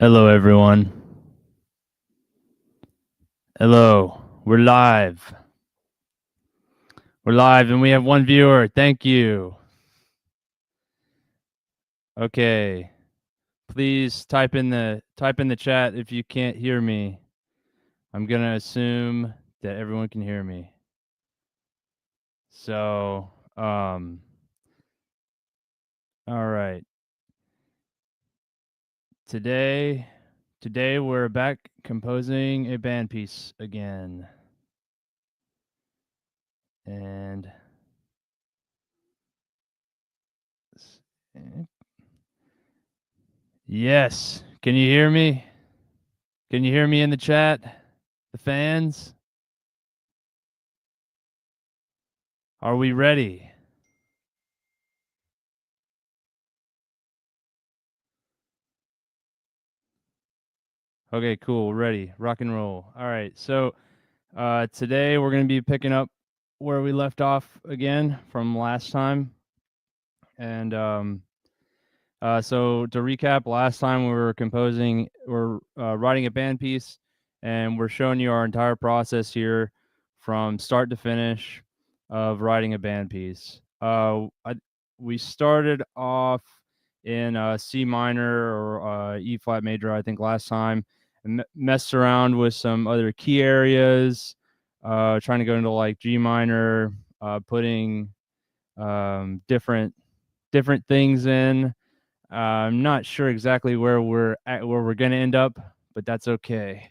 Hello, everyone. Hello. We're live. We're live, and we have one viewer. Thank you. Okay. Please type in the chat if you can't hear me. I'm gonna assume that everyone can hear me. So, all right. Today we're back composing a band piece again, and yes. Can you hear me? Can you hear me in the chat? The fans? Are we ready? Okay, cool. We're ready. Rock and roll. All right. So today we're going to be picking up where we left off again from last time. And so to recap, last time we were writing a band piece, and we're showing you our entire process here from start to finish of writing a band piece. We started off in C minor or E flat major, I think, last time, and messed around with some other key areas, trying to go into like G minor, putting different things in. I'm not sure exactly where we're going to end up, but that's okay.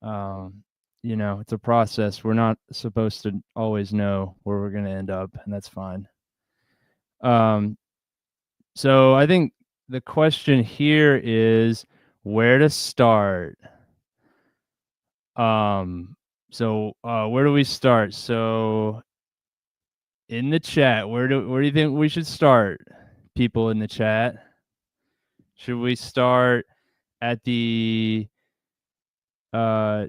It's a process. We're not supposed to always know where we're going to end up, and that's fine. So I think the question here is where to start. So where do we start? So in the chat, where do you think we should start? People in the chat. Should we start at the I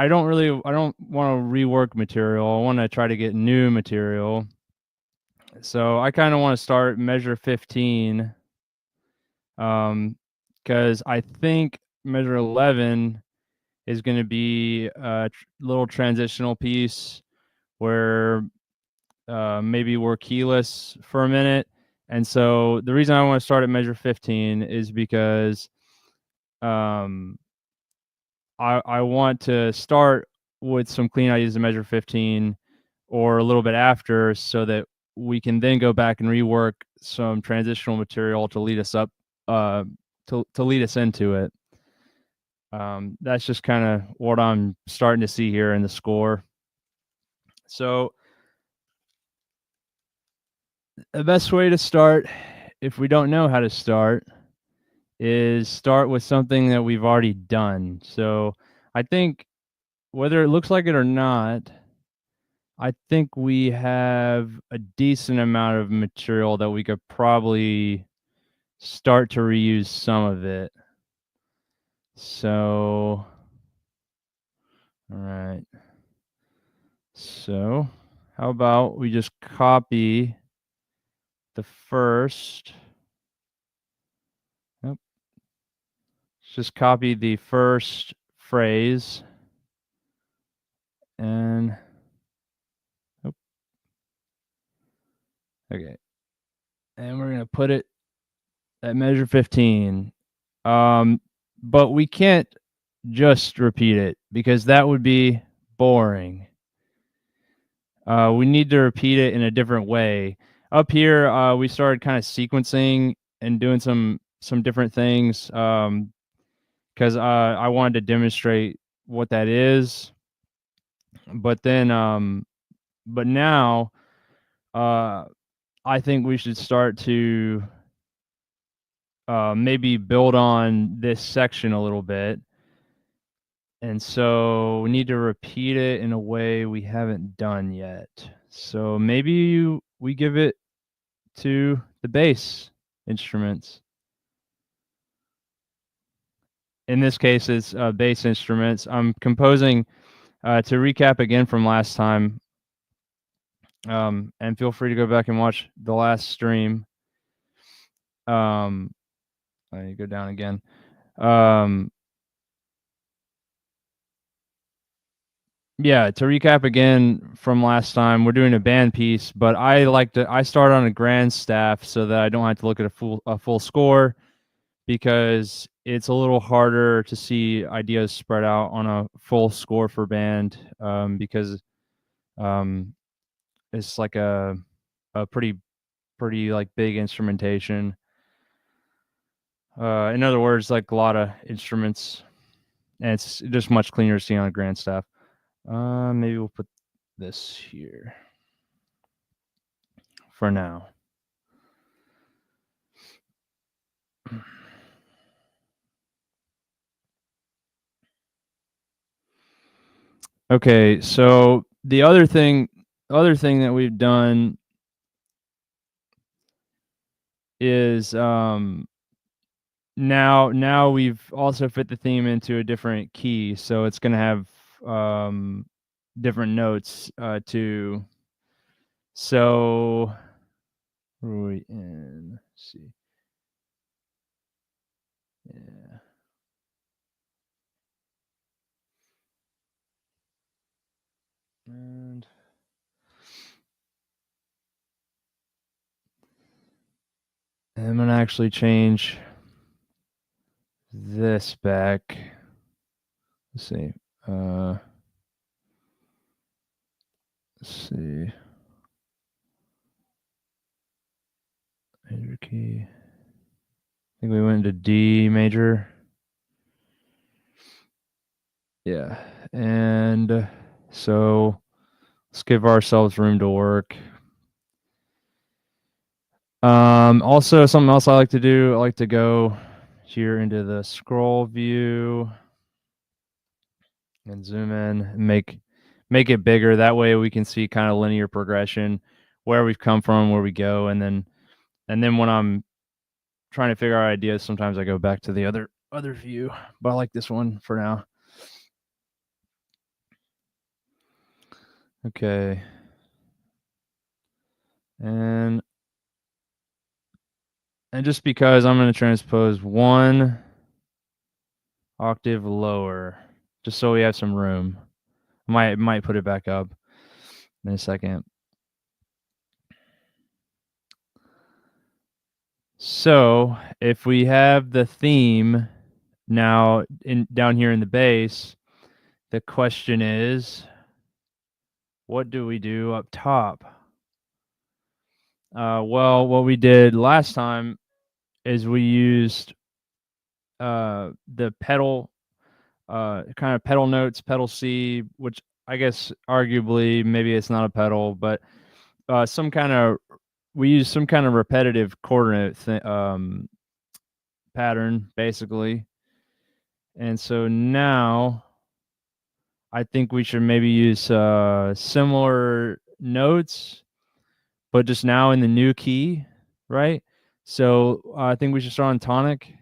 don't want to rework material. I want to try to get new material. So I kind of want to start measure 15, because I think measure 11 is going to be a little transitional piece where maybe we're keyless for a minute. And so the reason I want to start at measure 15 is because I want to start with some clean ideas in measure 15 or a little bit after, so that we can then go back and rework some transitional material to lead us up, to lead us into it. That's just kind of what I'm starting to see here in the score. So the best way to start, if we don't know how to start, is start with something that we've already done. So I think whether it looks like it or not, I think we have a decent amount of material that we could probably start to reuse some of it. So, all right. So, how about we just copy the first. Nope. Just copy the first phrase and. Nope. Okay. And we're going to put it at measure 15. But we can't just repeat it because that would be boring. We need to repeat it in a different way. Up here, we started kind of sequencing and doing some different things, because I wanted to demonstrate what that is. But then, but now, I think we should start to maybe build on this section a little bit. And so we need to repeat it in a way we haven't done yet. So maybe we give it to the bass instruments. In this case, it's bass instruments. I'm composing, to recap again from last time, and feel free to go back and watch the last stream. I go down again. Yeah, to recap again from last time, we're doing a band piece, but I start on a grand staff so that I don't have to look at a full score because it's a little harder to see ideas spread out on a full score for band because um, it's like a pretty like big instrumentation. In other words, like a lot of instruments, and it's just much cleaner to see on a grand staff. Maybe we'll put this here for now. Okay, so the other thing that we've done is now we've also fit the theme into a different key, so it's gonna have different notes too. So where are we in? Let's see. Yeah. And I'm gonna actually change this back. Let's see. Let's see. Major key. I think we went into D major. Yeah. And so let's give ourselves room to work. Also something else I like to do, I like to go here into the scroll view and zoom in and make it bigger. That way we can see kind of linear progression, where we've come from, where we go, and then when I'm trying to figure out ideas, sometimes I go back to the other view. But I like this one for now. Okay. And just because I'm going to transpose one octave lower, just so we have some room. Might put it back up in a second. So if we have the theme now down here in the bass, the question is, what do we do up top? Well, what we did last time is we used the pedal, kind of pedal notes, pedal C, which I guess arguably maybe it's not a pedal, but we use some kind of repetitive coordinate pattern basically. And so now I think we should maybe use similar notes, but just now in the new key, right? So I think we should start on tonic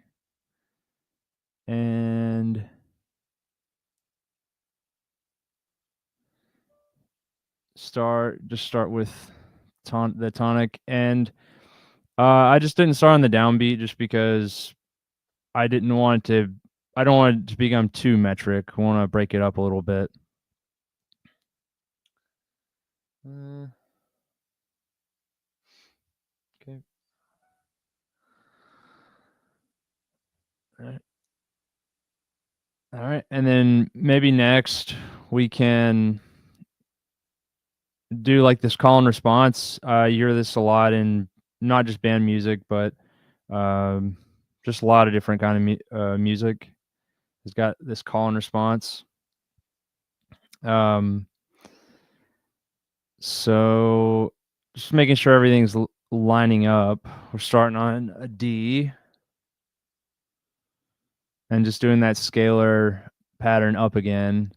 and start with the tonic. And I just didn't start on the downbeat just because I don't want it to become too metric. I want to break it up a little bit. Okay. All right. All right. And then maybe next we can do like this call and response. You hear this a lot in not just band music, but just a lot of different kind of music. It's got this call and response. So just making sure everything's lining up. We're starting on a D and just doing that scalar pattern up again.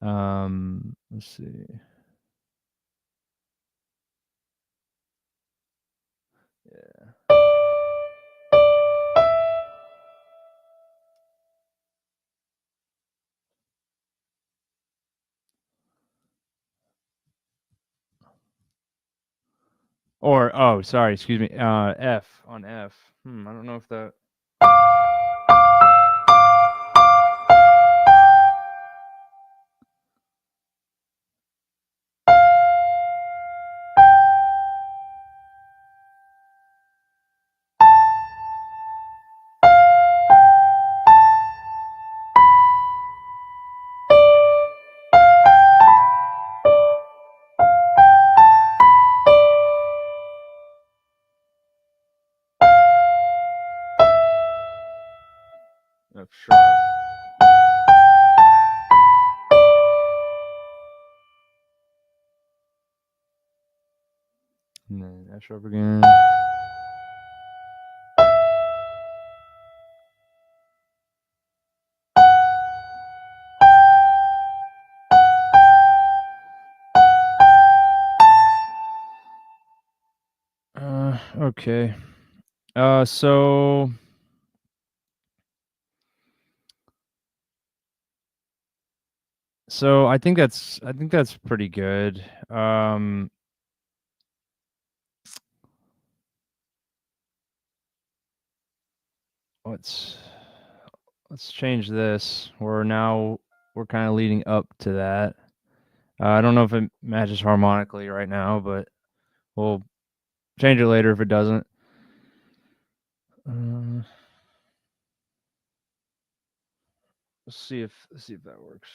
Let's see. Yeah. Or sorry, excuse me. F on F. I don't know if that F sharp. And then F sharp again. Okay. So I think that's pretty good. Let's change this. We're kind of leading up to that. I don't know if it matches harmonically right now, but we'll change it later if it doesn't. Let's see if that works.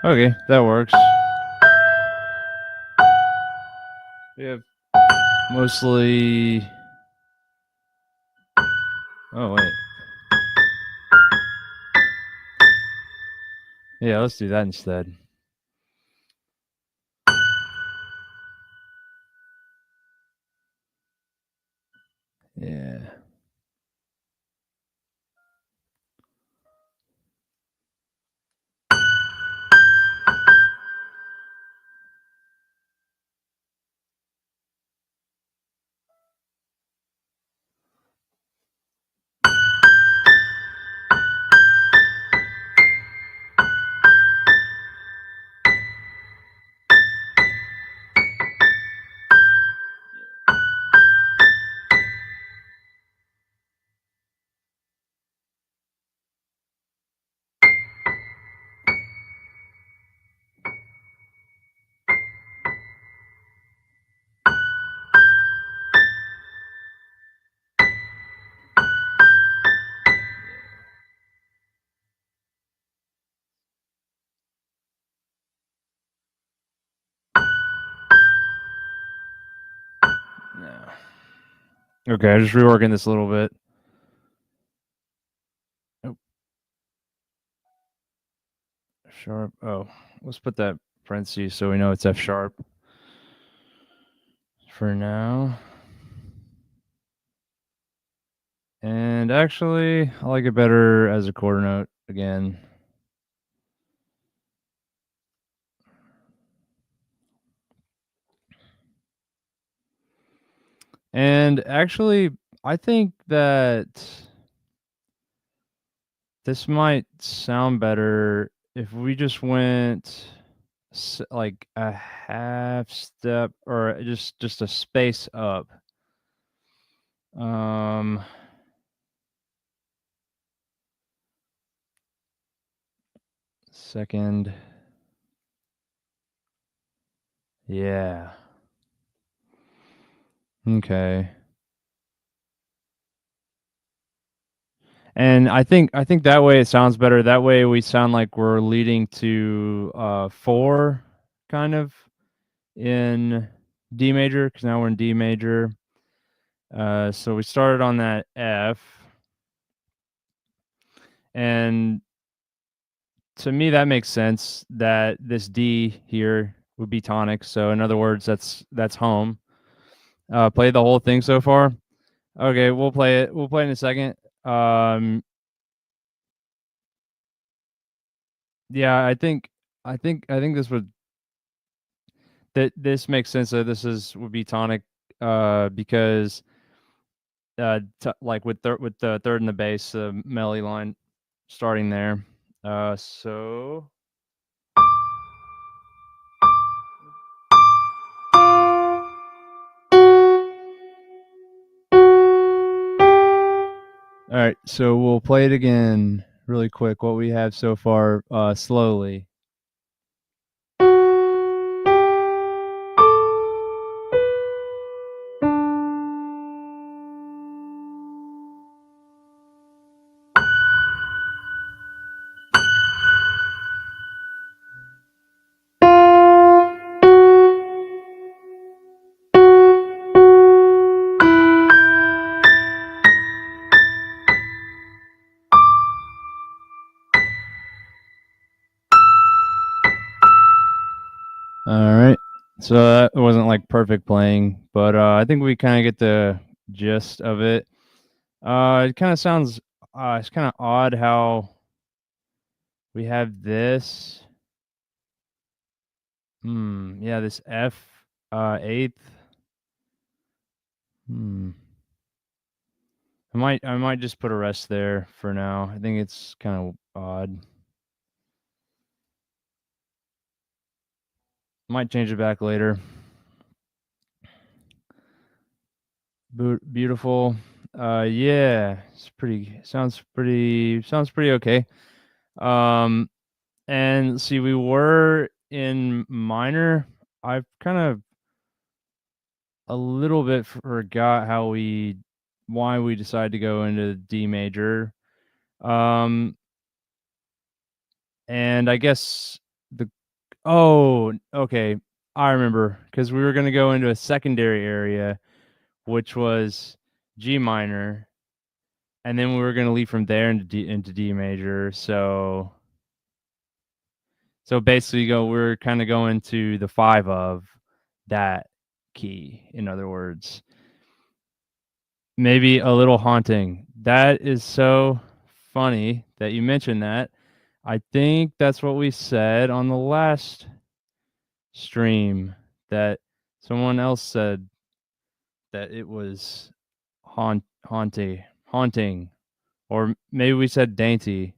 Okay, that works. We have mostly. Oh wait. Yeah, let's do that instead. Yeah. No. Okay, I'm just reworking this a little bit. Oh. Sharp. Oh, let's put that parentheses so we know it's F sharp for now. And actually, I like it better as a quarter note again. And actually, I think that this might sound better if we just went like a half step or just a space up. Second. Yeah. Okay. And I think that way it sounds better. That way we sound like we're leading to 4 kind of in D major, because now we're in D major. So we started on that F. And to me that makes sense that this D here would be tonic. So in other words, that's home. Play the whole thing so far. Okay, we'll play it. We'll play it in a second. Yeah, I think this makes sense that this would be tonic, because like with the third and the bass, the melody line starting there. So all right, so we'll play it again. really quick what we have so far slowly. All right. So that wasn't like perfect playing, but I think we kind of get the gist of it. It kind of sounds it's kind of odd how we have this. Yeah, this F eighth. I might just put a rest there for now. I think it's kind of odd. Might change it back later. Beautiful. Yeah, it's pretty. Sounds pretty. Sounds pretty okay. And see, we were in minor. I've kind of a little bit forgot why we decided to go into D major. And I guess okay. I remember because we were going to go into a secondary area, which was G minor, and then we were going to leave from there into D major. So basically, we're kind of going to the 5 of that key. In other words, maybe a little haunting. That is so funny that you mentioned that. I think that's what we said on the last stream, that someone else said that it was haunting, or maybe we said dainty.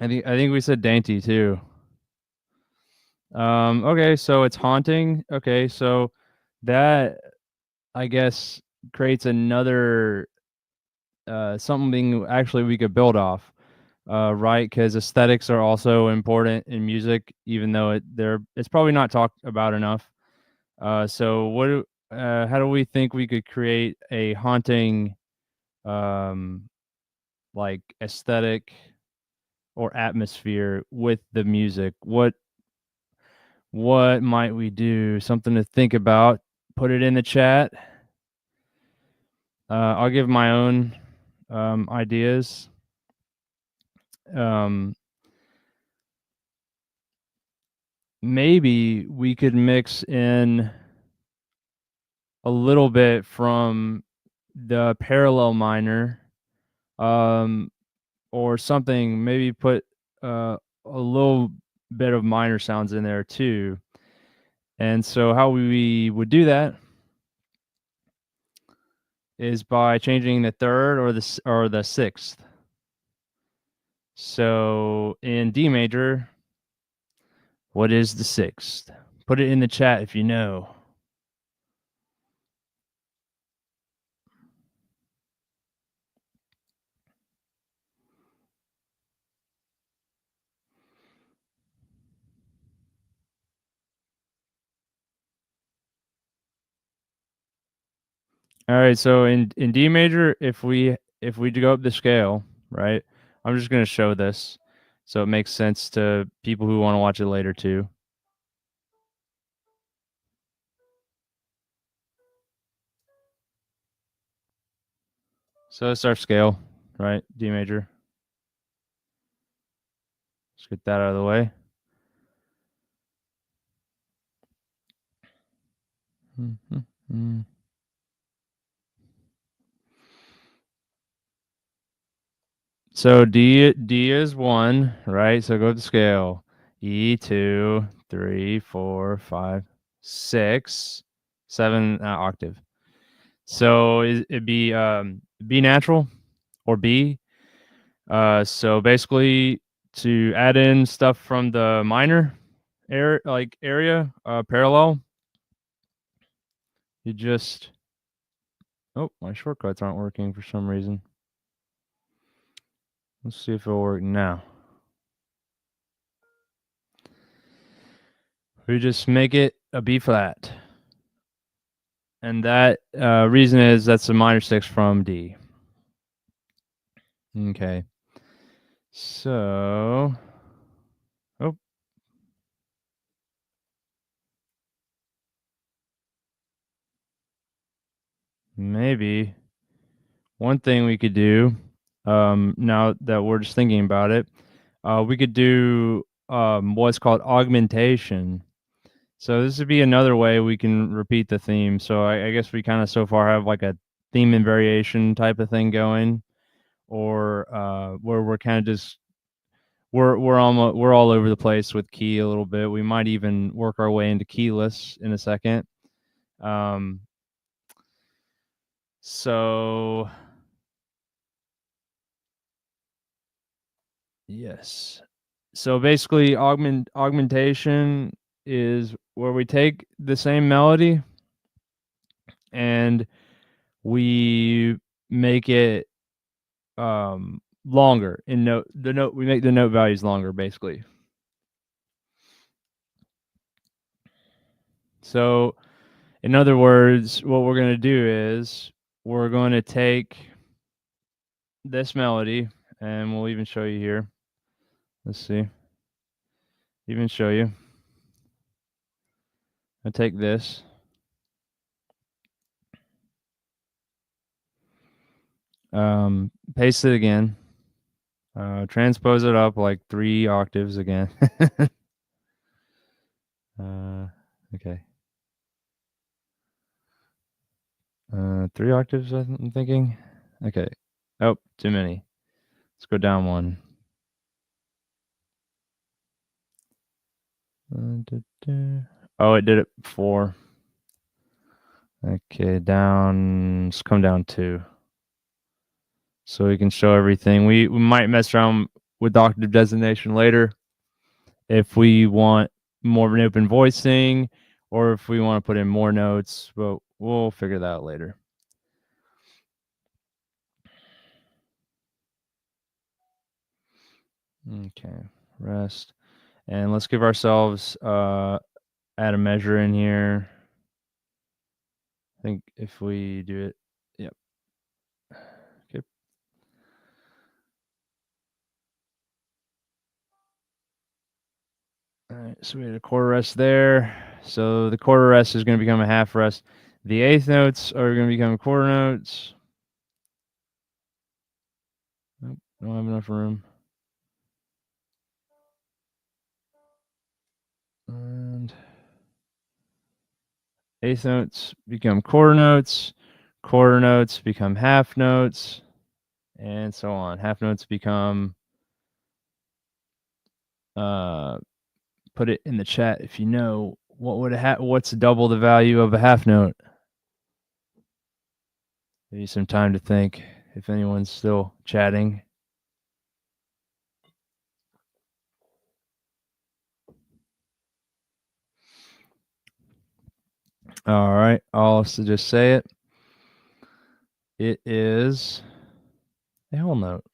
I think we said dainty too. Okay, so it's haunting. Okay, so that, I guess, creates another something actually we could build off. Right, because aesthetics are also important in music, even though it's probably not talked about enough. So how do we think we could create a haunting, like, aesthetic or atmosphere with the music? What might we do? Something to think about. Put it in the chat. I'll give my own ideas. Maybe we could mix in a little bit from the parallel minor, or something. Maybe put a little bit of minor sounds in there too. And so how we would do that is by changing the third or the sixth. So in D major, what is the sixth? Put it in the chat if you know. All right, so in D major, if we go up the scale, right? I'm just going to show this so it makes sense to people who want to watch it later too. So it's our scale, right? D major. Let's get that out of the way. So D is 1, right? So go to scale. E 2, 3, 4, 5, 6, 7 octave. So it'd be B natural or B. So basically, to add in stuff from the minor area, parallel, you just, oh, my shortcuts aren't working for some reason. Let's see if it'll work now. We just make it a B flat. And that reason is that's a minor 6 from D. Okay. So, oh. Maybe one thing we could do, now that we're just thinking about it, we could do what's called augmentation. So this would be another way we can repeat the theme. So I guess we kind of so far have like a theme and variation type of thing going, or where we're kind of just we're all over the place with key a little bit. We might even work our way into keyless in a second. So yes. So basically augmentation is where we take the same melody and we make it longer in note we make the note values longer basically. So in other words, what we're going to do is we're going to take this melody and we'll even show you here. Let's see. Even show you. I'll take this. Paste it again. Transpose it up like 3 octaves again. Okay. 3 octaves, I'm thinking. Okay. Oh, too many. Let's go down 1. Oh, it did it 4. Okay, down. Let's come down 2. So we can show everything. We might mess around with octave designation later if we want more of an open voicing or if we want to put in more notes, but we'll figure that out later. Okay, rest. And let's give ourselves add a measure in here. I think if we do it, yep. Okay. All right, so we had a quarter rest there. So the quarter rest is going to become a half rest. The eighth notes are going to become quarter notes. Nope, don't have enough room. And eighth notes become quarter notes become half notes, and so on. Half notes become, put it in the chat if you know what's double the value of a half note. Give you some time to think if anyone's still chatting. All right, I'll also just say it. It is a whole note.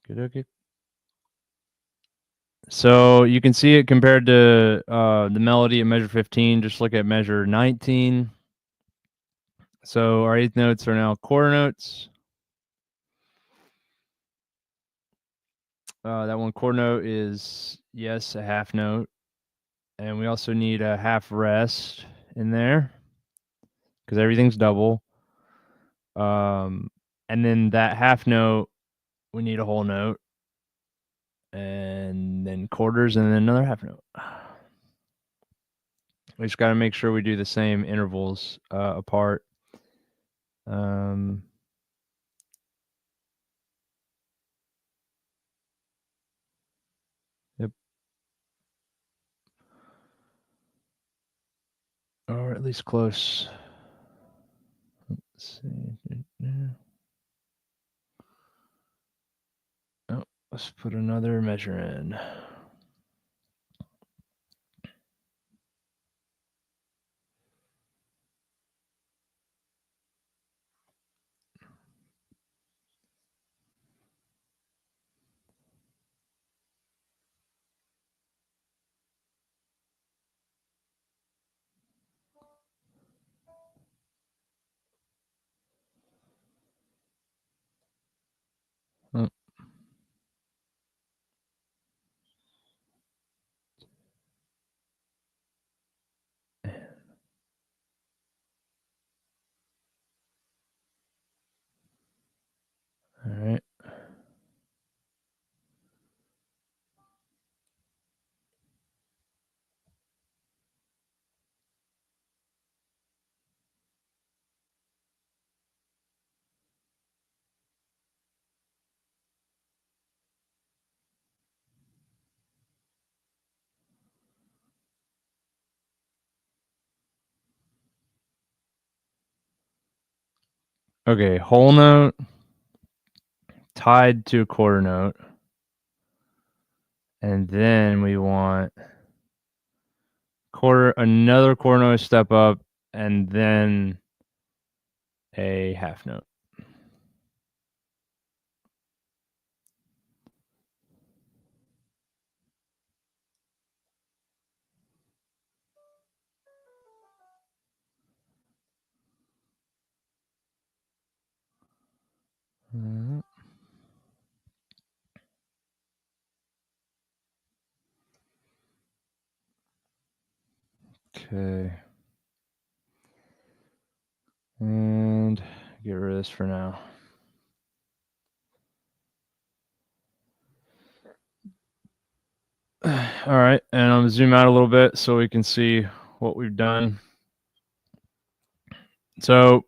Good, okay. So you can see it compared to the melody at measure 15. Just look at measure 19. So our eighth notes are now quarter notes. That one quarter note is, yes, a half note. And we also need a half rest in there because everything's double. And then that half note, we need a whole note. And then quarters and then another half note. We just got to make sure we do the same intervals apart. Yep. Or at least close. Let's see. Oh, let's put another measure in. Okay, whole note tied to a quarter note. And then we want another quarter note step up, and then a half note. Okay. And get rid of this for now. All right, and I'm gonna zoom out a little bit so we can see what we've done. So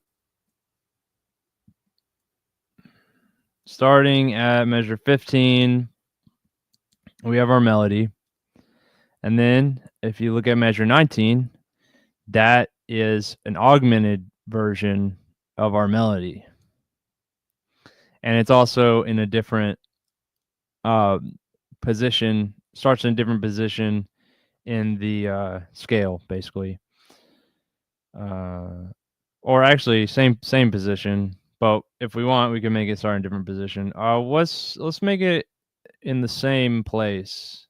starting at measure 15, we have our melody. And then if you look at measure 19, that is an augmented version of our melody. And it's also in a different position, starts in a different position in the scale, basically. Or actually same position, but if we want, we can make it start in a different position. Let's make it in the same place,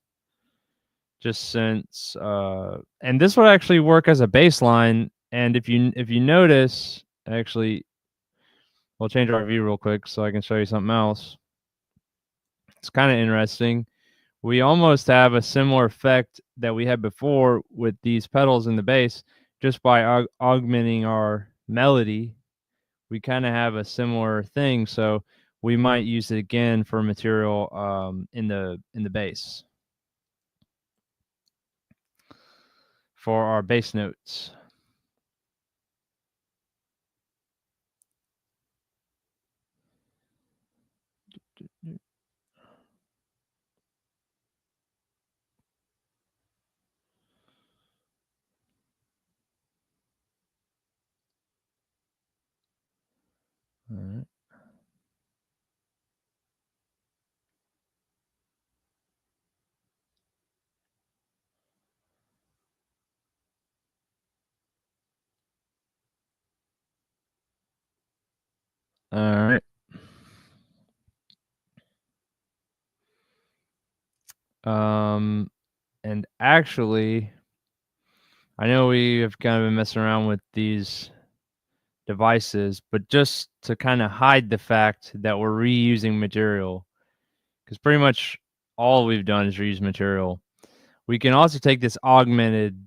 just since and this would actually work as a baseline. And if you notice, actually, we'll change our view real quick so I can show you something else. It's kind of interesting. We almost have a similar effect that we had before with these pedals in the bass, just by augmenting our melody. We kind of have a similar thing, so we might use it again for material in the bass for our bass notes. All right. All right. And actually, I know we have kind of been messing around with these devices, but just to kind of hide the fact that we're reusing material, because pretty much all we've done is reuse material. We can also take this augmented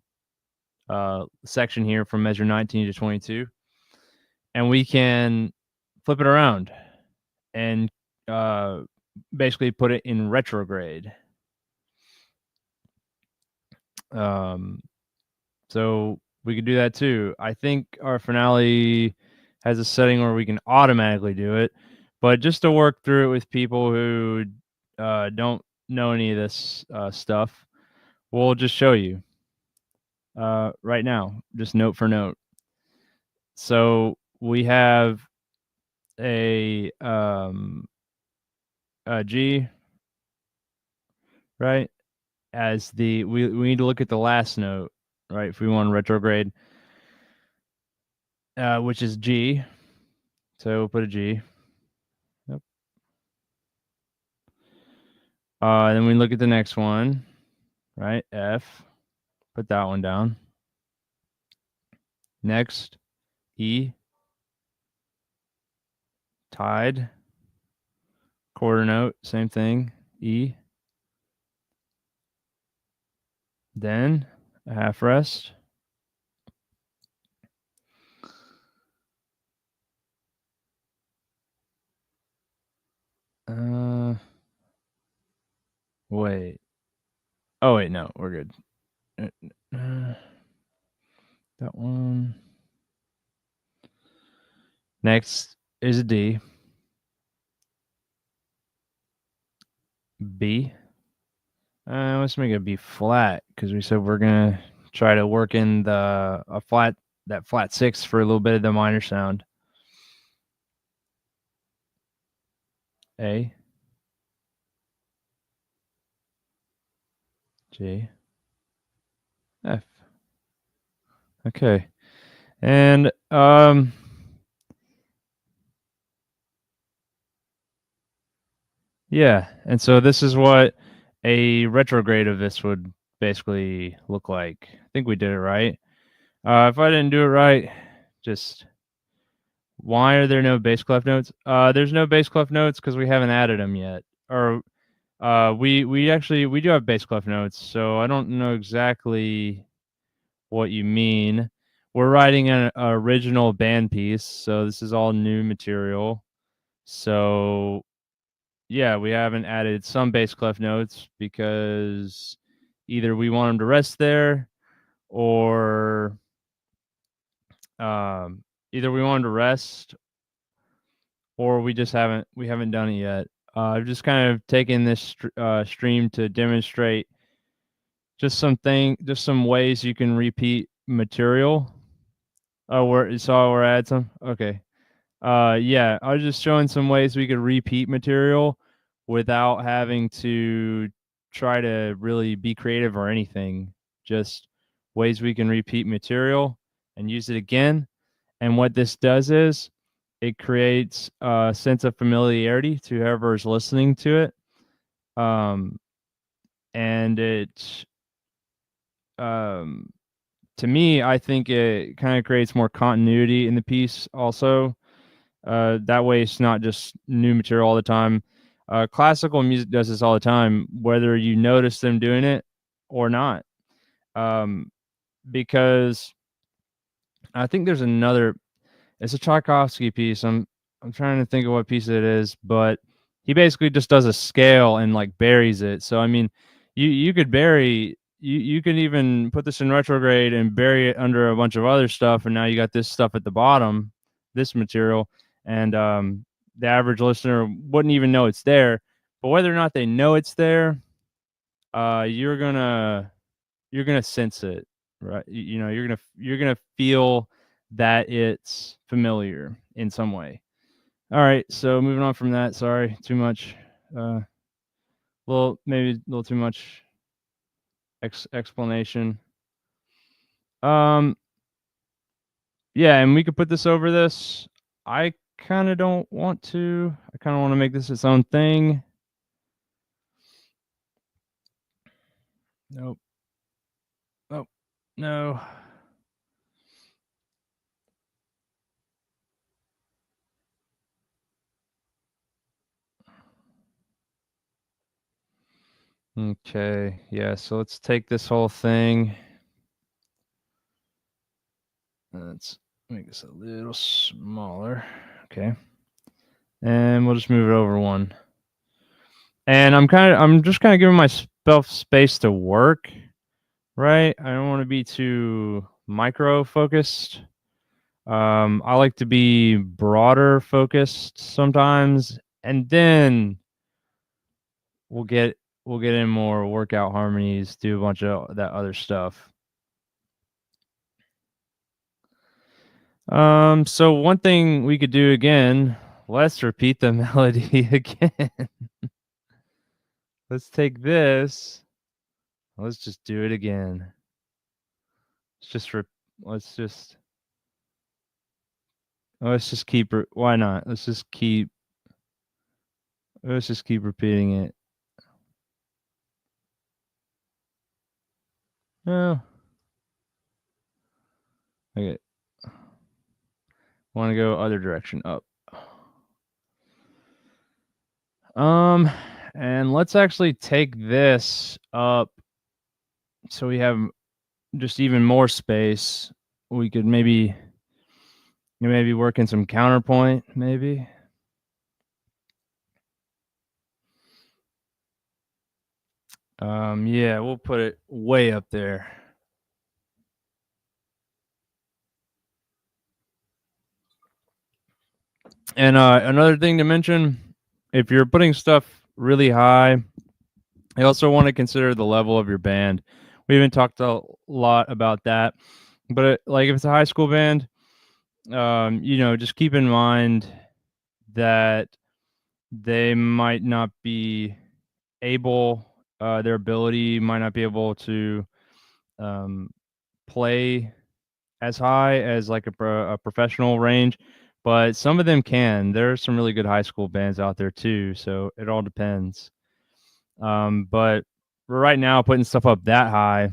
section here from measure 19 to 22, and we can flip it around and basically put it in retrograde. So we could do that too. I think our finale has a setting where we can automatically do it, but just to work through it with people who don't know any of this stuff, we'll just show you right now, just note for note. So we have a G, right? As we need to look at the last note, right? If we want retrograde, which is G. So we'll put a G. Yep. Then we look at the next one, right? F. Put that one down. Next, E. Tied. Quarter note, same thing. E. Then a half rest. Wait. Oh wait, no, we're good. That one. Next is a D. B. Let's make it a B flat, because we said we're gonna try to work in that flat 6 for a little bit of the minor sound. A, G, F. Okay. And yeah, and so this is what a retrograde of this would basically look like. I think we did it right. If I didn't do it right, just why are there no bass clef notes? There's no bass clef notes because we haven't added them yet. Or we do have bass clef notes, so I don't know exactly what you mean. We're writing an original band piece, so this is all new material. So yeah, we haven't added some bass clef notes because either we want them to rest there or either we want them to rest or we haven't done it yet. I've just kind of taken this stream to demonstrate just some ways you can repeat material. Oh, we're add some. Okay. Yeah, I was just showing some ways we could repeat material without having to try to really be creative or anything. Just ways we can repeat material and use it again. And what this does is it creates a sense of familiarity to whoever is listening to it. And it, um, to me, I think it kind of creates more continuity in the piece also. That way, it's not just new material all the time. Classical music does this all the time, whether you notice them doing it or not. Because I think there's another. It's a Tchaikovsky piece. I'm trying to think of what piece it is, but he basically just does a scale and like buries it. So I mean, you could bury you could even put this in retrograde and bury it under a bunch of other stuff, and now you got this stuff at the bottom, this material, and the average listener wouldn't even know it's there. But whether or not they know it's there, you're gonna sense it, right? You know, you're gonna feel that it's familiar in some way. All right, so moving on from that. Sorry, too much. Maybe a little too much explanation. Yeah, and we could put this over this. I kind of don't want to. I kind of want to make this its own thing. Nope. Oh, no. Okay, yeah, so let's take this whole thing. Let's make this a little smaller. Okay. And we'll just move it over one. And I'm just kind of giving myself space to work, right? I don't want to be too micro focused. I like to be broader focused sometimes, and then we'll get in more workout harmonies, do a bunch of that other stuff. So one thing we could do again, let's repeat the melody again. Let's take this. Let's just do it again. Let's just keep why not? Let's just keep repeating it. No. Okay. Want to go other direction up. And let's actually take this up so we have just even more space. We could maybe work in some counterpoint, maybe. Yeah, we'll put it way up there. And another thing to mention, if you're putting stuff really high, you also want to consider the level of your band. We haven't talked a lot about that, but like if it's a high school band, you know, just keep in mind that they might not be able, their ability might not be able to play as high as like a professional range, but some of them can. There are some really good high school bands out there too, so it all depends. But right now, putting stuff up that high,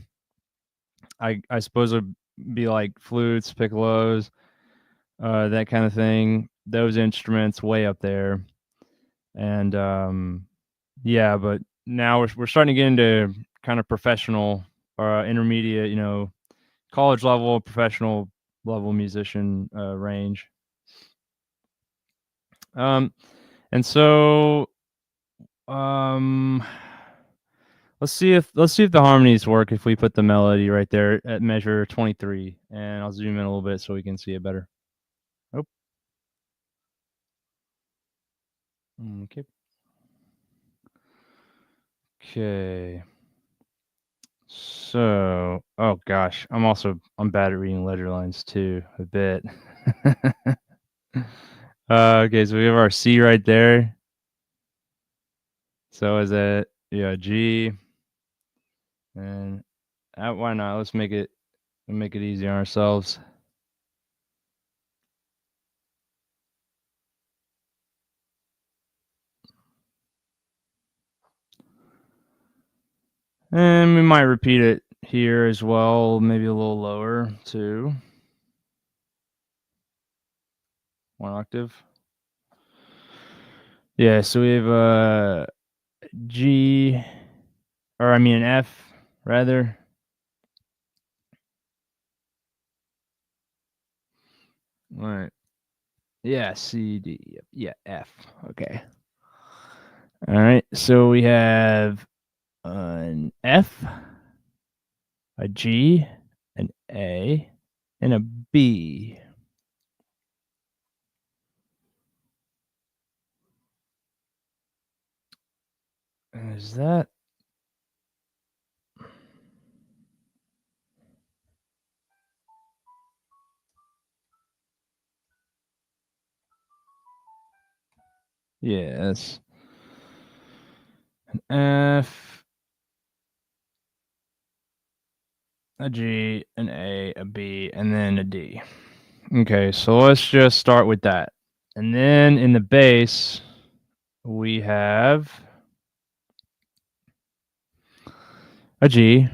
I suppose it would be like flutes, piccolos, that kind of thing. Those instruments way up there, and yeah. But now we're starting to get into kind of professional or intermediate, college level, professional level musician range. Um, and so um, let's see if the harmonies work if we put the melody right there at measure 23, and I'll zoom in a little bit so we can see it better. Oh, okay. Okay. So, oh gosh, I'm bad at reading ledger lines too, a bit. Okay, so we have our C right there. So is it G, and why not? Let's make it easy on ourselves. And we might repeat it here as well, maybe a little lower too. 1 octave. Yeah, so we have G, or I mean an F rather. All right. Yeah, C, D. Yeah, F. Okay. All right. So we have an F, a G, an A, and a B. Is that? Yes. An F, a G, an A, B, and then a D. Okay, so let's just start with that. And then in the bass, we have a G,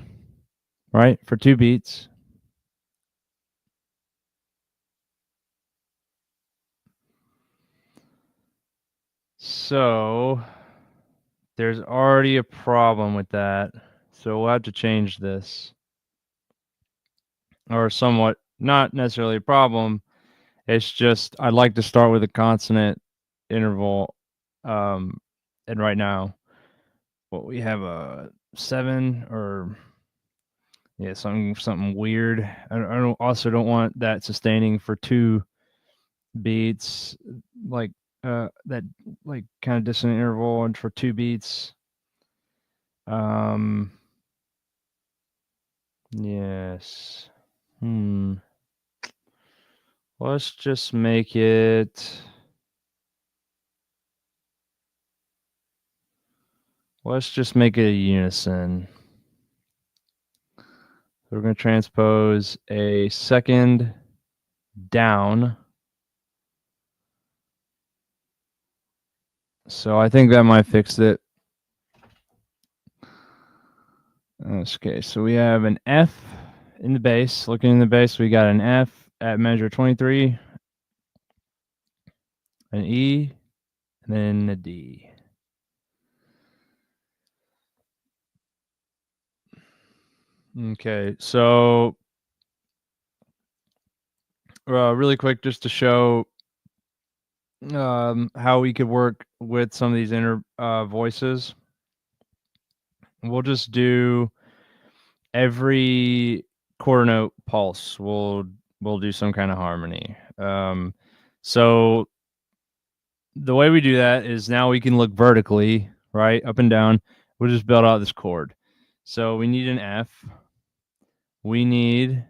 right, for 2 beats. So there's already a problem with that. So we'll have to change this. Or somewhat, not necessarily a problem. It's just I'd like to start with a consonant interval. And right now, we have a 7 or yeah, something weird. I don't want that sustaining for 2 beats, like that like kind of dissonant interval, and for 2 beats. Um, yes. Let's just make it. Let's just make it a unison. So we're going to transpose a second down. So I think that might fix it. Okay, so we have an F in the bass. Looking in the bass, we got an F at measure 23, an E, and then a D. Okay, so really quick, just to show how we could work with some of these inner voices. We'll just do every quarter note pulse. We'll do some kind of harmony. So the way we do that is now we can look vertically, right, up and down. We'll just build out this chord. So we need an F. We need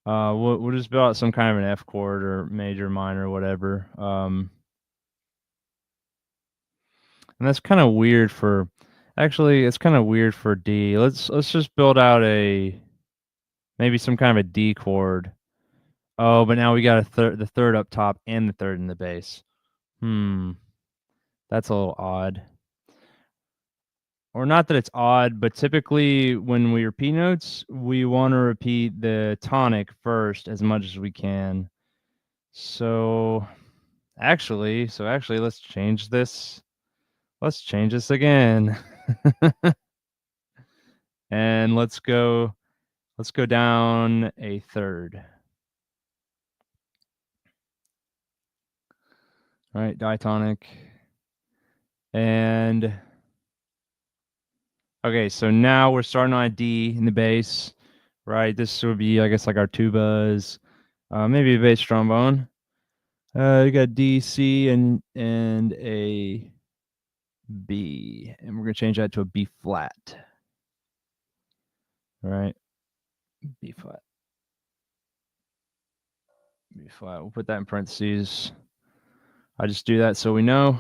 we'll just build out some kind of an F chord or major, minor, whatever. And that's kind of weird for actually it's kind of weird for D. Let's just build out maybe some kind of a D chord. Oh, but now we got the third up top and the third in the bass. That's a little odd. Or not that it's odd, but typically when we repeat notes, we want to repeat the tonic first as much as we can. So actually, let's change this. Let's change this again. And let's go down a third. All right, diatonic. And okay, so now we're starting on a D in the bass, right? This would be, I guess, like our tubas, maybe a bass trombone. You got D, C, and a B, and we're gonna change that to a B flat. All right, B flat. B flat. We'll put that in parentheses. I just do that so we know,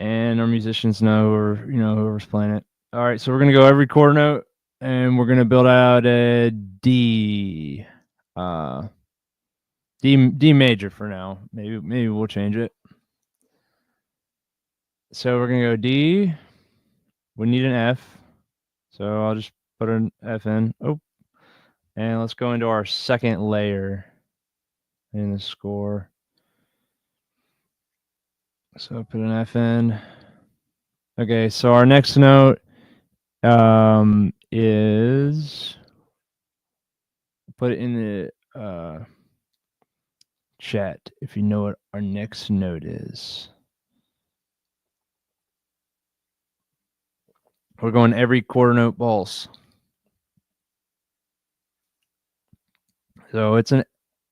and our musicians know, or whoever's playing it. All right, so we're gonna go every quarter note, and we're gonna build out a D, D major for now. Maybe we'll change it. So we're gonna go D. We need an F, so I'll just put an F in. Oh, and let's go into our second layer in the score. So put an F in. Okay, so our next note is, put it in the chat if you know what our next note is. We're going every quarter note pulse. So it's an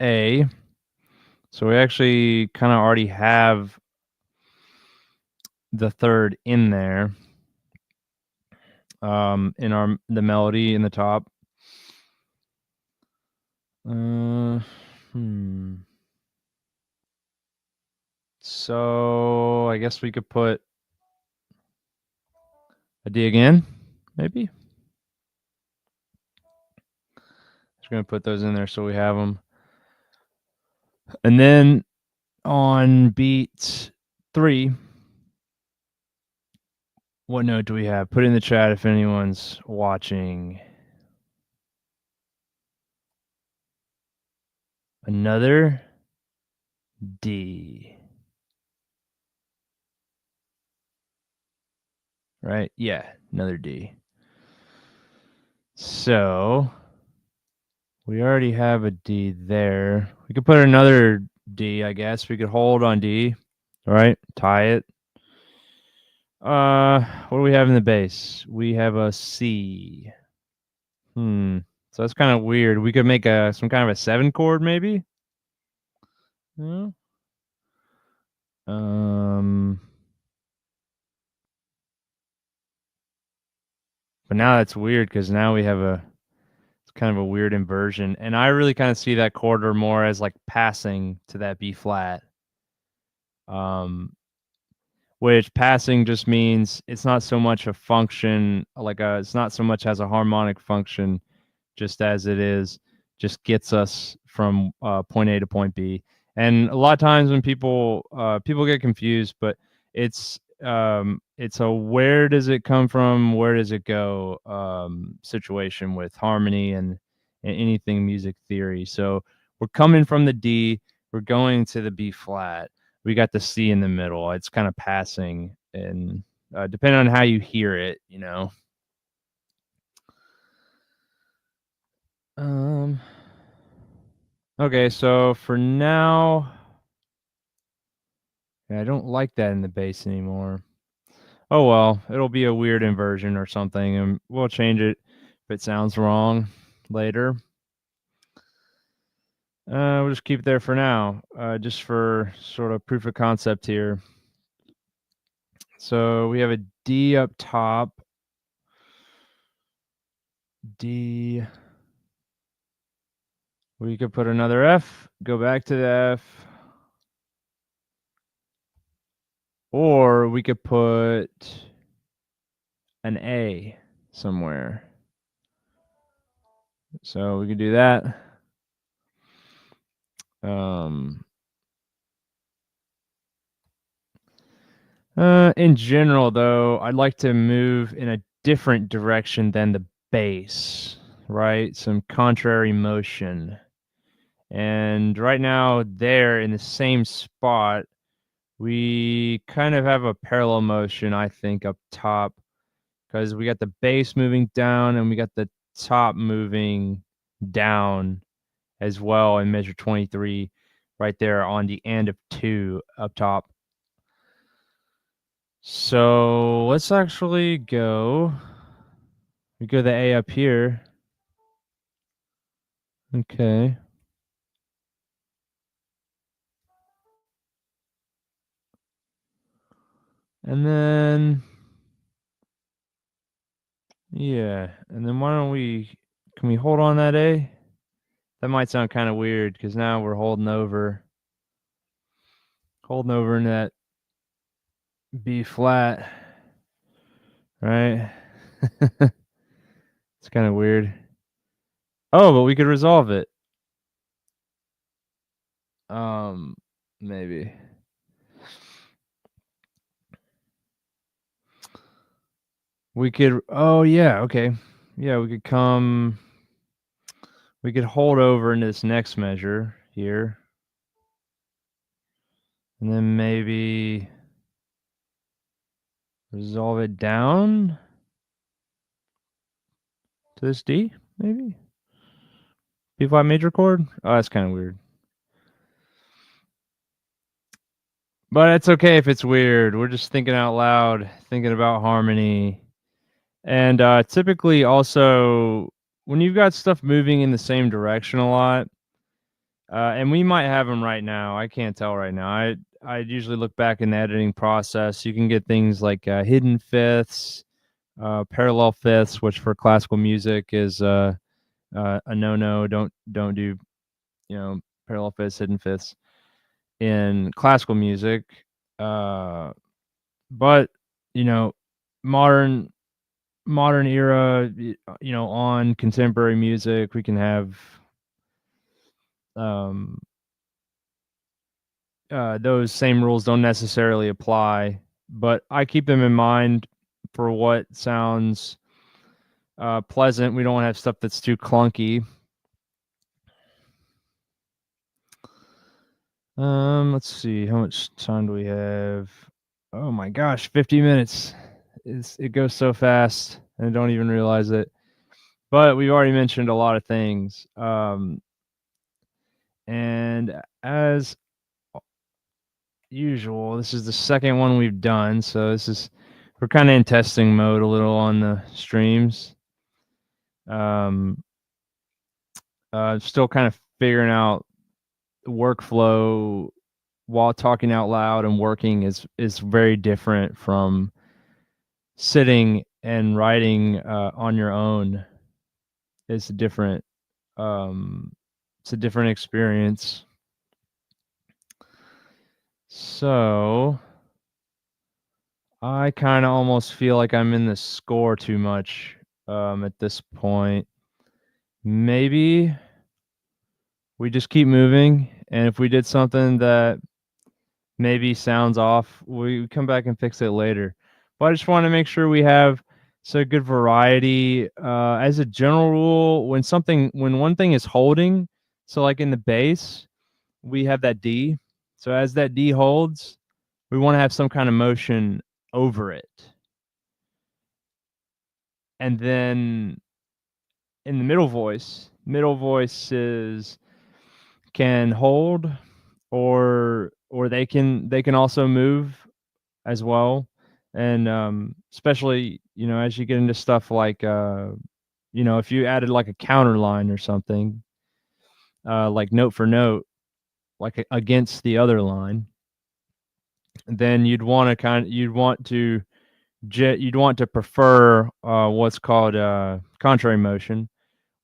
A. So we actually kind of already have the third in there, in the melody in the top. So I guess we could put a D again, maybe. Just gonna put those in there so we have them. And then on beat 3, what note do we have? Put in the chat if anyone's watching. Another D. Right? Yeah, another D. So we already have a D there. We could put another D, I guess. We could hold on D. All right, tie it. What do we have in the bass? We have a C. So that's kind of weird. We could make some kind of a 7 chord, maybe. Yeah. But now that's weird because now we have it's kind of a weird inversion, and I really kind of see that quarter more as like passing to that B flat. Which passing just means it's not so much a function, it's not so much as a harmonic function, just as it is just gets us from point A to point B. And a lot of times when people get confused, but it's a where does it come from, where does it go situation with harmony and anything music theory. So we're coming from the D, we're going to the B flat. We got the C in the middle. It's kind of passing, and depending on how you hear it, Okay, so for now, I don't like that in the bass anymore. Oh well, it'll be a weird inversion or something, and we'll change it if it sounds wrong later. We'll just keep it there for now, just for sort of proof of concept here. So we have a D up top. D. We could put another F, go back to the F. Or we could put an A somewhere. So we could do that. In general, though, I'd like to move in a different direction than the bass, right? Some contrary motion. And right now, there in the same spot, we kind of have a parallel motion, I think, up top, because we got the bass moving down and we got the top moving down as well in measure 23 right there on the end of 2 up top. So let's actually go. We go the A up here. Okay. And then, yeah. And then why don't can we hold on that A? That might sound kind of weird because now we're holding over in that B flat, right? It's kind of weird. Oh, but we could resolve it. Maybe. We could, oh yeah, okay. Yeah, we could hold over in this next measure here. And then maybe resolve it down to this D, maybe? B flat major chord? Oh, that's kind of weird. But it's okay if it's weird. We're just thinking out loud, thinking about harmony. And typically also, when you've got stuff moving in the same direction a lot, and we might have them right now. I can't tell right now. I usually look back in the editing process. You can get things like hidden fifths, parallel fifths, which for classical music is a no-no. Don't do parallel fifths, hidden fifths in classical music. But modern era, on contemporary music, we can have those same rules don't necessarily apply, but I keep them in mind for what sounds pleasant. We don't want to have stuff that's too clunky. Let's see, how much time do we have? Oh my gosh, 50 minutes. It goes so fast, and I don't even realize it. But we've already mentioned a lot of things. And as usual, this is the second one we've done, so we're kind of in testing mode a little on the streams. Still kind of figuring out the workflow while talking out loud, and working is very different from sitting and writing on your own. It's different. It's a different experience. So I kind of almost feel like I'm in the score too much at this point. Maybe we just keep moving, and if we did something that maybe sounds off, we come back and fix it later. But I just want to make sure we have so good variety. As a general rule, when one thing is holding, so like in the bass, we have that D. So as that D holds, we want to have some kind of motion over it. And then in the middle voices can hold, or they can also move as well. And especially as you get into stuff like if you added like a counter line or something, like note for note, like against the other line, then you'd want to prefer what's called contrary motion,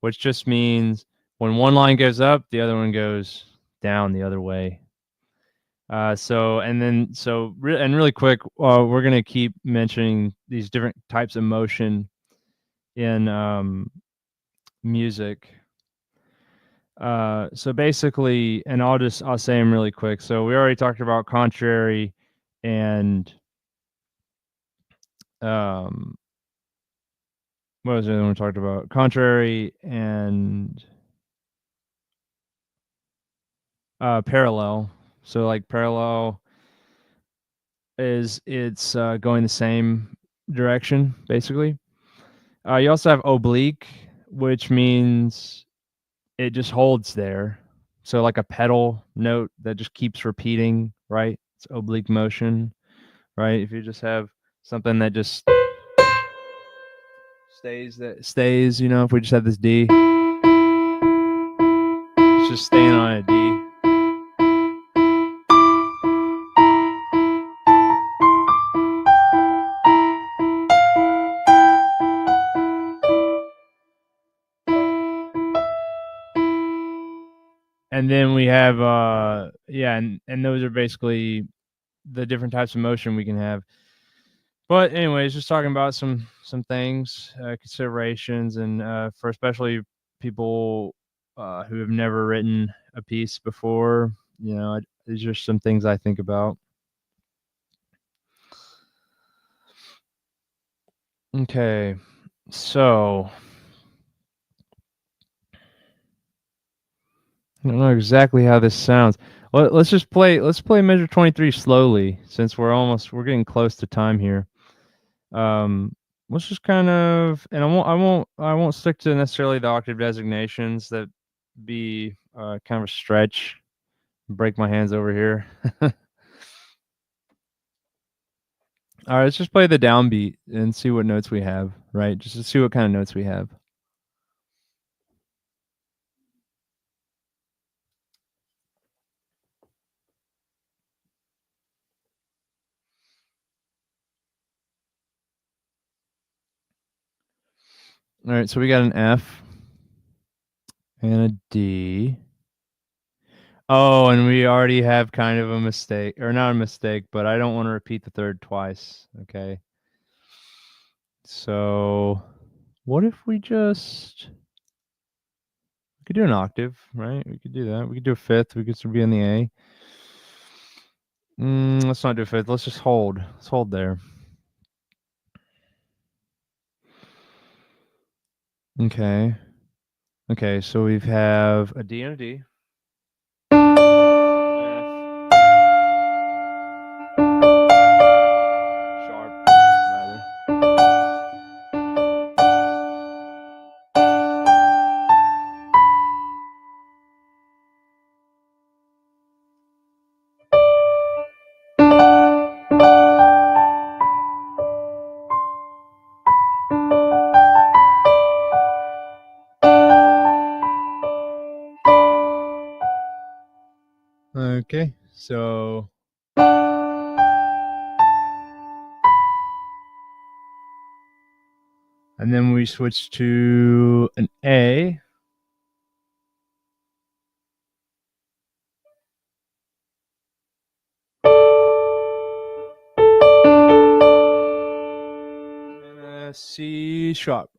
which just means when one line goes up, the other one goes down the other way. Really quick, we're gonna keep mentioning these different types of motion in music. So basically, and I'll say them really quick. So we already talked about contrary and um, what was the other one we talked about? Contrary and parallel. So like parallel it's going the same direction basically. You also have oblique, which means it just holds there. So like a pedal note that just keeps repeating, right? It's oblique motion, right? If you just have something that just stays, if we just have this D, it's just staying on a D. And then we have and those are basically the different types of motion we can have. But anyways, just talking about some things, considerations, and for especially people who have never written a piece before, these are some things I think about. Okay, so I don't know exactly how this sounds. Let's just play. Let's play measure 23 slowly, since we're getting close to time here. Let's just kind of, and I won't stick to necessarily the octave designations. That be kind of a stretch. Break my hands over here. All right, let's just play the downbeat and see what notes we have. Right, just to see what kind of notes we have. All right, so we got an F and a D. Oh, and we already have kind of a mistake, or not a mistake, but I don't want to repeat the third twice. Okay. So, what if we could do an octave, right? We could do that. We could do a fifth. We could still be in the A. Let's not do a fifth. Let's just hold. Let's hold there. Okay. Okay, so we have a D and a D. Sharp, rather. Okay, so and then we switch to an A. And a C sharp.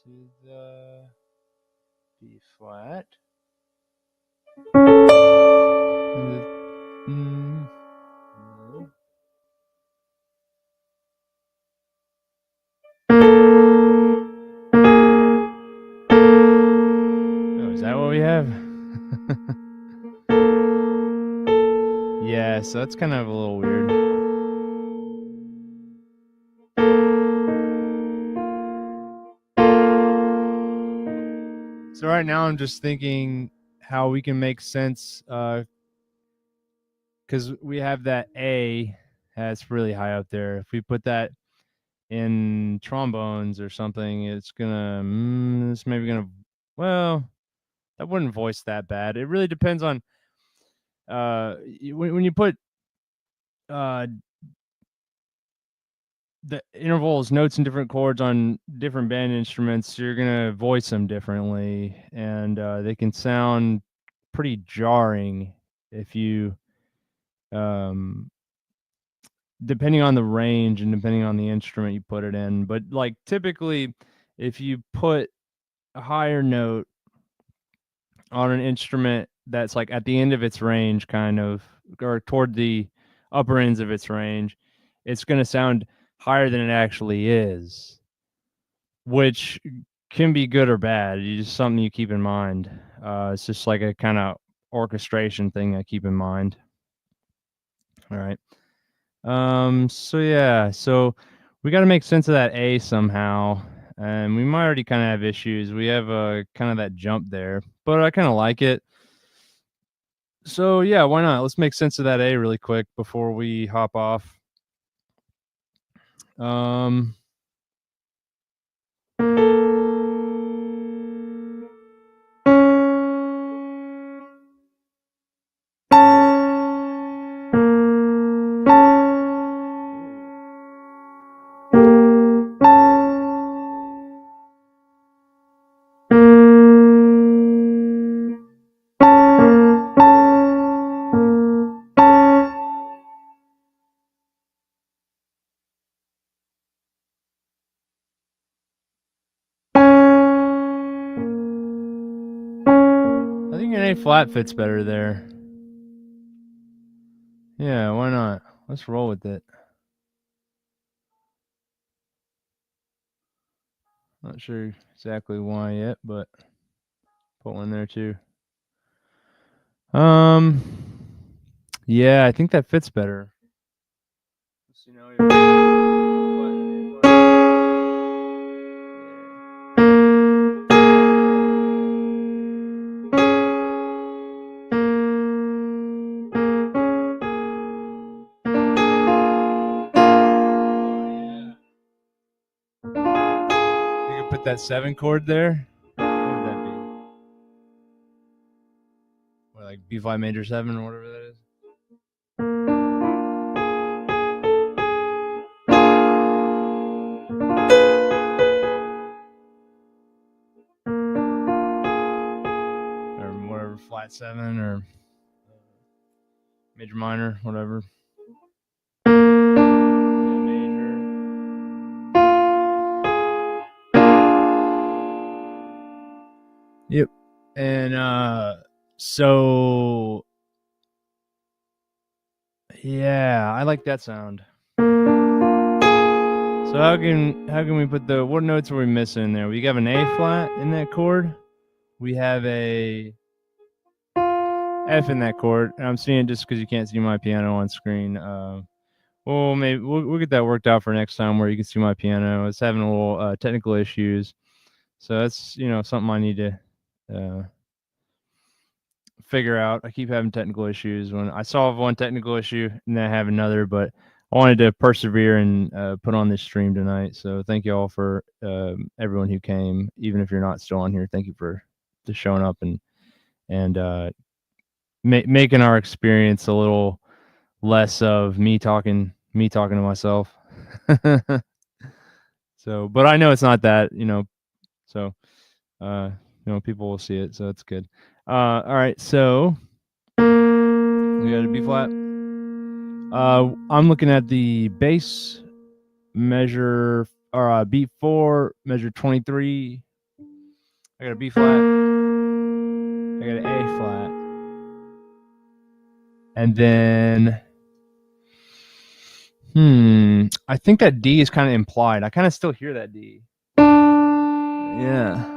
To the B flat. that what we have? Yeah, so that's kind of a little weird. So right now I'm just thinking how we can make sense, because we have that A that's really high up there. If we put that in trombones or something, it's maybe gonna, well, that wouldn't voice that bad. It really depends on when you put the intervals, notes, and different chords on different band instruments, you're gonna voice them differently, and they can sound pretty jarring if you, depending on the range and depending on the instrument you put it in. But like typically, if you put a higher note on an instrument that's like at the end of its range, kind of, or toward the upper ends of its range, it's going to sound higher than it actually is, which can be good or bad. It's just something you keep in mind. It's just like a kind of orchestration thing I keep in mind. All right. So yeah, so we got to make sense of that A somehow. And we might already kind of have issues. We have kind of that jump there, but I kind of like it. So yeah, why not? Let's make sense of that A really quick before we hop off. I think an A flat fits better there. Yeah, why not? Let's roll with it. Not sure exactly why yet, but put one there too. Yeah, I think that fits better. So now we you could put that 7 chord there. What would that be? Or like B flat major 7 or whatever that is. Or whatever, flat 7 or major minor, whatever. Yep. And so yeah, I like that sound. So how can we put what notes are we missing in there? We have an A flat in that chord. We have a F in that chord. And I'm seeing it just because you can't see my piano on screen. Well, maybe we'll get that worked out for next time where you can see my piano. It's having a little technical issues, so that's something I need to figure out. I keep having technical issues. When I solve one technical issue, and then I have another, but I wanted to persevere and put on this stream tonight. So thank you all for everyone who came, even if you're not still on here. Thank you for just showing up and making our experience a little less of me talking to myself. So, but I know it's not that, so people will see it, so it's good. All right, so we got a B flat. I'm looking at the bass measure, or B4 measure 23. I got a B flat. I got an A flat. And then I think that D is kind of implied. I kind of still hear that D. Yeah.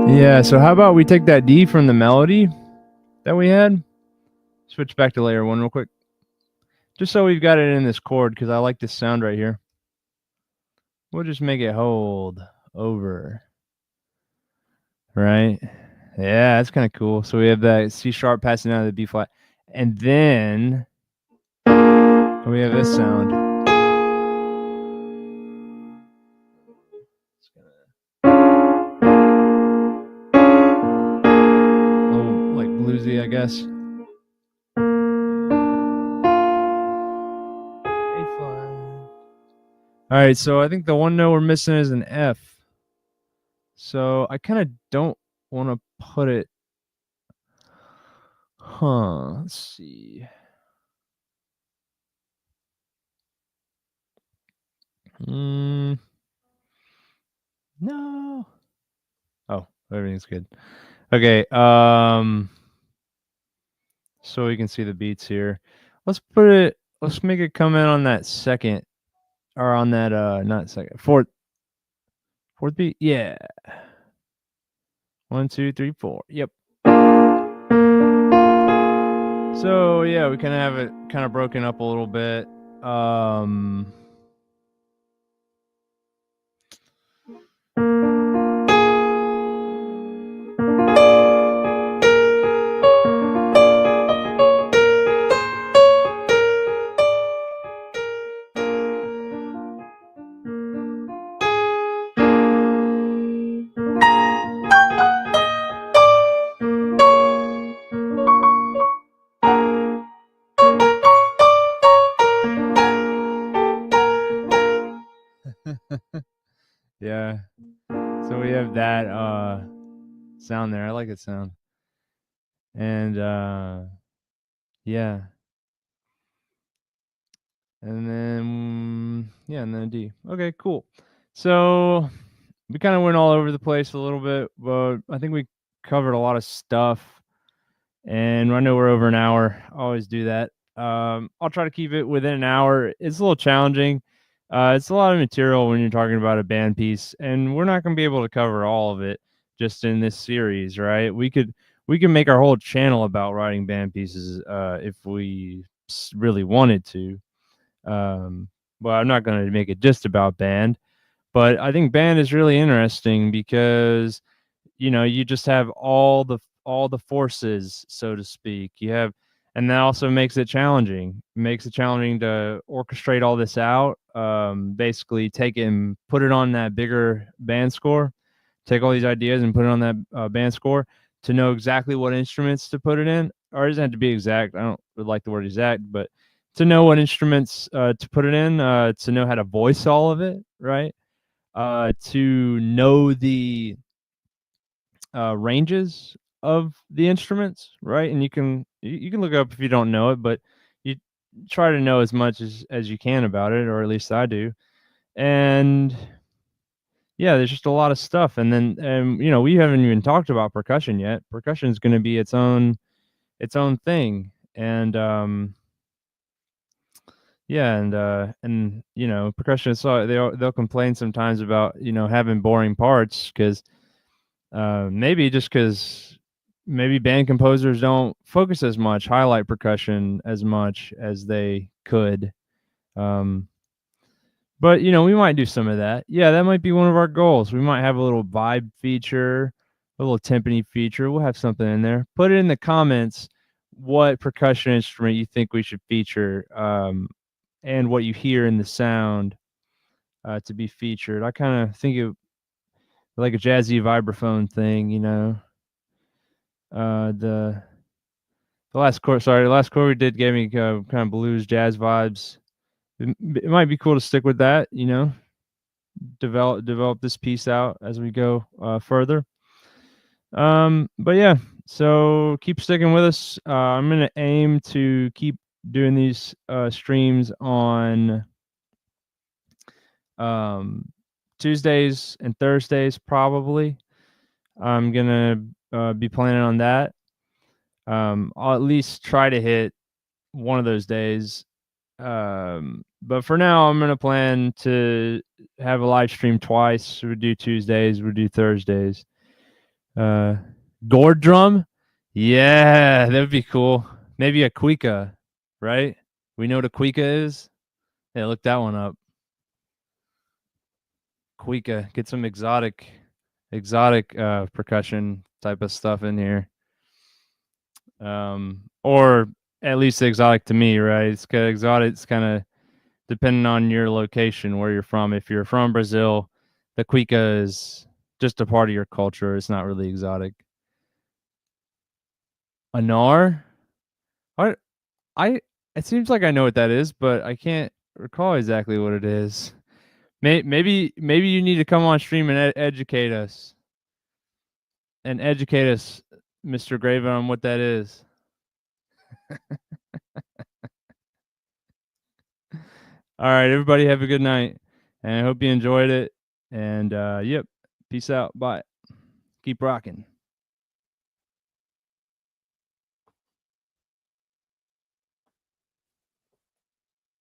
Yeah, so how about we take that D from the melody that we had, switch back to layer 1 real quick, just so we've got it in this chord, because I like this sound right here. We'll just make it hold over, right? Yeah, that's kind of cool. So we have that C sharp passing out of the B flat, and then we have this sound. A little like bluesy, I guess. A flat. All right, so I think the one note we're missing is an F. So I kind of don't want to put it. Let's see. No. Oh, everything's good. Okay. So we can see the beats here. Let's make it come in on that second, or on that not second, fourth beat. Yeah. 1, 2, 3, 4. Yep. So yeah, we kind of have it kind of broken up a little bit. Yeah. So we have that sound there. I like that sound. And yeah. And then and then a D. Okay, cool. So we kind of went all over the place a little bit, but I think we covered a lot of stuff. And I know we're over an hour. I always do that. I'll try to keep it within an hour. It's a little challenging. It's a lot of material when you're talking about a band piece, and we're not going to be able to cover all of it just in this series, right? We can make our whole channel about writing band pieces if we really wanted to. But I'm not going to make it just about band. But I think band is really interesting because you just have all the forces, so to speak. You have, and that also makes it challenging. It makes it challenging to orchestrate all this out. Basically, take it and put it on that bigger band score. Take all these ideas and put it on that band score to know exactly what instruments to put it in. Or it doesn't have to be exact. I don't really like the word exact, but to know what instruments to put it in, to know how to voice all of it, right? To know the ranges of the instruments, right? And you can look it up if you don't know it, but you try to know as much as you can about it, or at least I do. And yeah, there's just a lot of stuff. And then we haven't even talked about percussion yet. Percussion is going to be its own thing. And yeah, and percussionists, they'll complain sometimes about having boring parts because maybe band composers don't focus as much, highlight percussion as much as they could. But we might do some of that. Yeah, that might be one of our goals. We might have a little vibe feature, a little timpani feature. We'll have something in there. Put it in the comments what percussion instrument you think we should feature, and what you hear in the sound to be featured. I kind of think of like a jazzy vibraphone thing, the last chord we did gave me kind of blues jazz vibes. It might be cool to stick with that, develop this piece out as we go further. But yeah, so keep sticking with us. I'm gonna aim to keep doing these streams on Tuesdays and Thursdays probably. I'm gonna be planning on that. I'll at least try to hit one of those days. But for now, I'm gonna plan to have a live stream twice. We'll do Tuesdays, we'll do Thursdays. Gourd drum? Yeah, that would be cool. Maybe a cuica, right? We know what a cuica is? Yeah, look that one up. Cuica. Get some exotic percussion type of stuff in here. Or at least exotic to me, right? It's kind of exotic. It's kind of depending on your location, where you're from. If you're from Brazil, the cuica is just a part of your culture. It's not really exotic. Anar? I, I. It seems like I know what that is, but I can't recall exactly what it is. Maybe you need to come on stream and educate us. And educate us, Mr. Graven, on what that is. All right, everybody have a good night. And I hope you enjoyed it. And yep, peace out. Bye. Keep rocking.